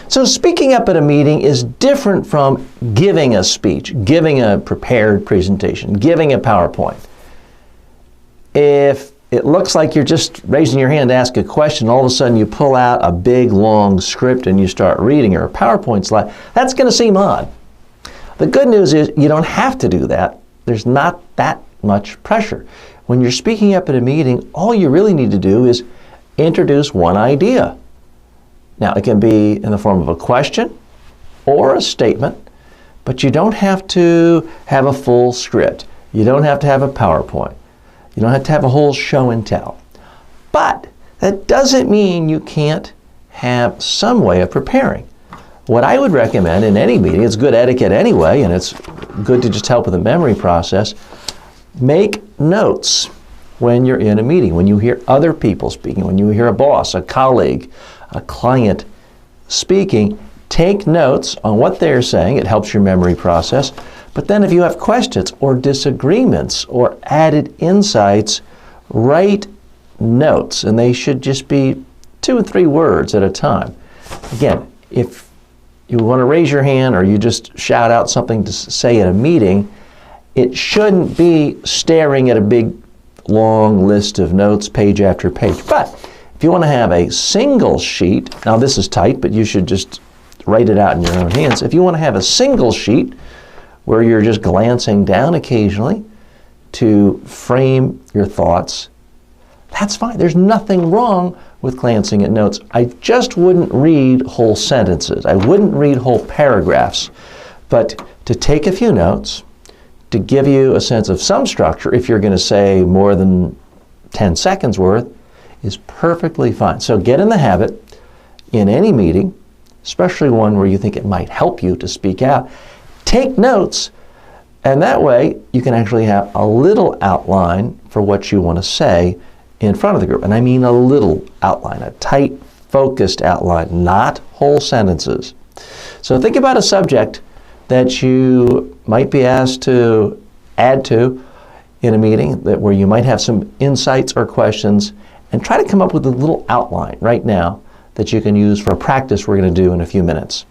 So speaking up at a meeting is different from giving a speech, giving a prepared presentation, giving a PowerPoint. If it looks like you're just raising your hand to ask a question, all of a sudden you pull out a big long script and you start reading, or a PowerPoint slide, that's going to seem odd. The good news is you don't have to do that. There's not that much pressure. When you're speaking up at a meeting, all you really need to do is introduce one idea. Now, it can be in the form of a question or a statement, but you don't have to have a full script. You don't have to have a PowerPoint. You don't have to have a whole show and tell. But that doesn't mean you can't have some way of preparing. What I would recommend in any meeting, it's good etiquette anyway, and it's good to just help with the memory process, make notes when you're in a meeting, when you hear other people speaking, when you hear a boss, a colleague, a client speaking, take notes on what they're saying. It helps your memory process. But then if you have questions or disagreements or added insights, write notes, and they should just be 2 or 3 words at a time. Again, if you want to raise your hand or you just shout out something to say at a meeting, it shouldn't be staring at a big long list of notes page after page. But if you want to have a single sheet, now this is tight, but you should just write it out in your own hands. If you want to have a single sheet where you're just glancing down occasionally to frame your thoughts, that's fine. There's nothing wrong with glancing at notes. I just wouldn't read whole sentences. I wouldn't read whole paragraphs. But to take a few notes, to give you a sense of some structure, if you're going to say more than 10 seconds worth, is perfectly fine. So get in the habit in any meeting, especially one where you think it might help you to speak out, take notes, and that way you can actually have a little outline for what you want to say in front of the group. And I mean a little outline, a tight, focused outline, not whole sentences. So think about a subject that you might be asked to add to in a meeting where you might have some insights or questions, and try to come up with a little outline right now that you can use for a practice we're going to do in a few minutes.